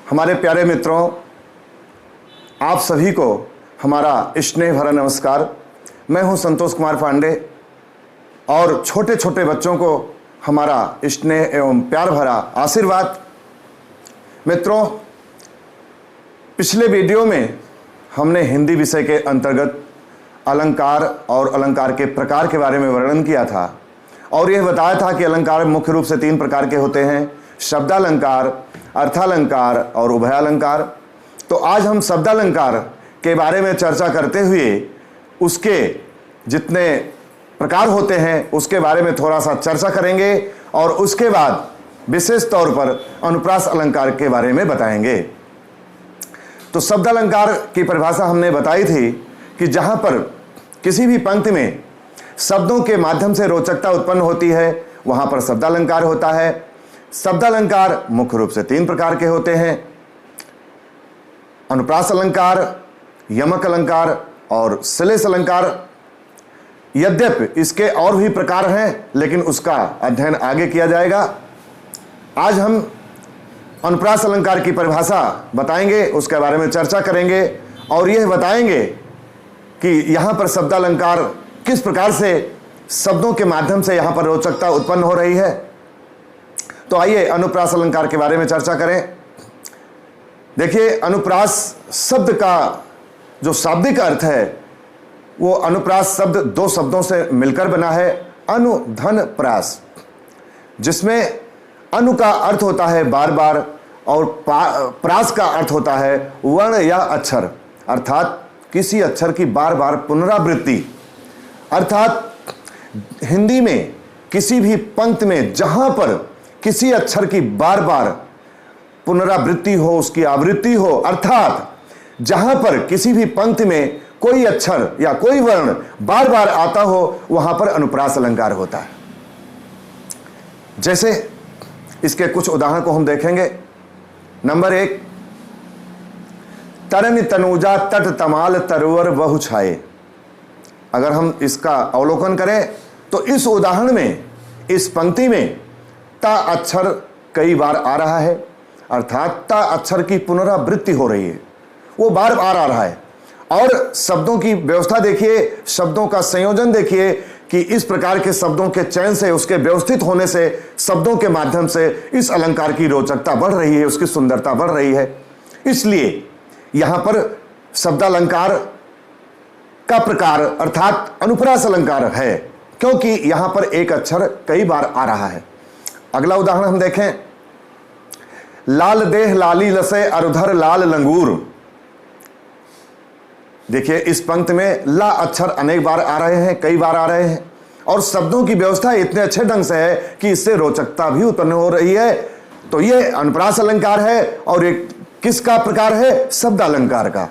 हमारे प्यारे मित्रों, आप सभी को हमारा स्नेह भरा नमस्कार। मैं हूं संतोष कुमार पांडे और छोटे छोटे बच्चों को हमारा स्नेह एवं प्यार भरा आशीर्वाद। मित्रों, पिछले वीडियो में हमने हिंदी विषय के अंतर्गत अलंकार और अलंकार के प्रकार के बारे में वर्णन किया था और यह बताया था कि अलंकार मुख्य रूप से 3 प्रकार के होते हैं: शब्दालंकार, अर्थालंकार और उभयालंकार। तो आज हम शब्दालंकार के बारे में चर्चा करते हुए उसके जितने प्रकार होते हैं उसके बारे में थोड़ा सा चर्चा करेंगे और उसके बाद विशेष तौर पर अनुप्रास अलंकार के बारे में बताएंगे। तो शब्दालंकार की परिभाषा हमने बताई थी कि जहां पर किसी भी पंक्ति में शब्दों के माध्यम से रोचकता उत्पन्न होती है वहां पर शब्दालंकार होता है। शब्दालंकार मुख्य रूप से 3 प्रकार के होते हैं: अनुप्रास अलंकार, यमक अलंकार और श्लेष अलंकार। यद्यपि इसके और भी प्रकार हैं लेकिन उसका अध्ययन आगे किया जाएगा। आज हम अनुप्रास अलंकार की परिभाषा बताएंगे, उसके बारे में चर्चा करेंगे और यह बताएंगे कि यहां पर शब्दालंकार किस प्रकार से शब्दों के माध्यम से यहां पर रोचकता उत्पन्न हो रही है। तो आइए अनुप्रास अलंकार के बारे में चर्चा करें। देखिए, अनुप्रास शब्द का जो शाब्दिक अर्थ है वो अनुप्रास शब्द 2 शब्दों से मिलकर बना है: अनु, धन, प्रास, जिसमें अनु का अर्थ होता है बार बार और प्रास का अर्थ होता है वर्ण या अक्षर, अर्थात किसी अक्षर की बार बार पुनरावृत्ति। अर्थात हिंदी में किसी भी पंक्ति में जहां पर किसी अक्षर की बार बार पुनरावृत्ति हो, उसकी आवृत्ति हो, अर्थात जहां पर किसी भी पंक्ति में कोई अक्षर या कोई वर्ण बार बार आता हो वहां पर अनुप्रास अलंकार होता है। जैसे इसके कुछ उदाहरण को हम देखेंगे। नंबर 1, तरन तनुजा तट तमाल तरवर बहु छाए। अगर हम इसका अवलोकन करें तो इस उदाहरण में, इस पंक्ति में ता अक्षर कई बार आ रहा है, अर्थात ता अक्षर की पुनरावृत्ति हो रही है, वो बार बार आ रहा है। और शब्दों की व्यवस्था देखिए, शब्दों का संयोजन देखिए कि इस प्रकार के शब्दों के चयन से, उसके व्यवस्थित होने से, शब्दों के माध्यम से इस अलंकार की रोचकता बढ़ रही है, उसकी सुंदरता बढ़ रही है। इसलिए यहां पर शब्दालंकार का प्रकार अर्थात अनुप्रास अलंकार है, क्योंकि यहां पर एक अक्षर कई बार आ रहा है। अगला उदाहरण हम देखें। लाल देह लाली लसे अरुधर लाल लंगूर। देखिए, इस पंक्ति में ला अक्षर अनेक बार आ रहे हैं, कई बार आ रहे हैं और शब्दों की व्यवस्था इतने अच्छे ढंग से है कि इससे रोचकता भी उत्पन्न हो रही है। तो यह अनुप्रास अलंकार है और एक किसका प्रकार है? शब्दालंकार का।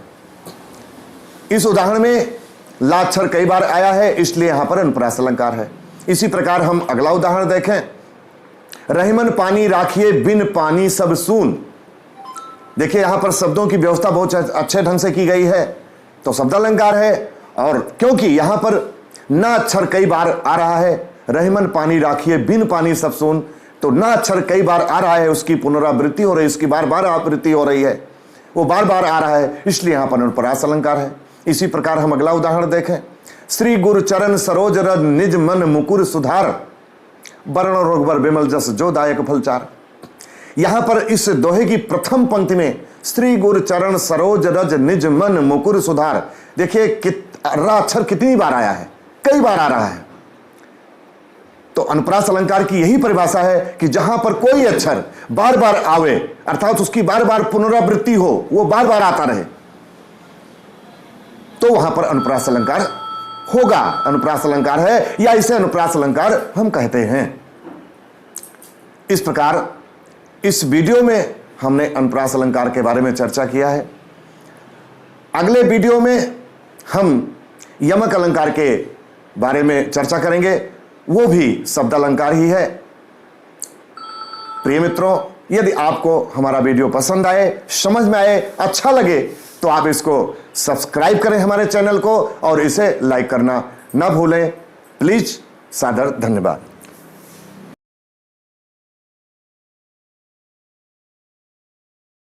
इस उदाहरण में ला अक्षर कई बार आया है, इसलिए यहां पर अनुप्रास अलंकार है। इसी प्रकार हम अगला उदाहरण देखें। रहीमन पानी राखिए बिन पानी सब सून। देखिए, यहां पर शब्दों की व्यवस्था बहुत अच्छे ढंग से की गई है, तो शब्दालंकार है। और क्योंकि यहां पर ना अक्षर कई बार आ रहा है, रहीमन पानी राखिए बिन पानी सब सून, तो ना अक्षर कई बार आ रहा है, उसकी पुनरावृत्ति हो रही है, उसकी बार बार आवृत्ति हो रही है, वो बार बार आ रहा है, इसलिए यहां पर अनुप्रास अलंकार है। इसी प्रकार हम अगला उदाहरण देखें। श्री गुरु चरण सरोज रज निज मन मुकुर सुधार, वर्ण रोगबर विमल जस जो दायक फलचार। यहां पर इस दोहे की प्रथम पंक्ति में श्री गुरु चरण सरोज रज निज मन मुकुर सुधार, देखिए रा अक्षर कितनी बार आया है? कई बार आ रहा है। तो अनुप्रास अलंकार की यही परिभाषा है कि जहां पर कोई अक्षर बार बार आवे, अर्थात उसकी बार बार पुनरावृत्ति हो, वो बार बार आता रहे, तो वहां पर अनुप्रास अलंकार होगा, अनुप्रास अलंकार है, या इसे अनुप्रास अलंकार हम कहते हैं। इस प्रकार इस वीडियो में हमने अनुप्रास अलंकार के बारे में चर्चा किया है। अगले वीडियो में हम यमक अलंकार के बारे में चर्चा करेंगे, वो भी शब्दालंकार ही है। प्रिय मित्रों, यदि आपको हमारा वीडियो पसंद आए, समझ में आए, अच्छा लगे तो आप इसको सब्सक्राइब करें हमारे चैनल को और इसे लाइक करना ना भूलें। प्लीज, सादर धन्यवाद।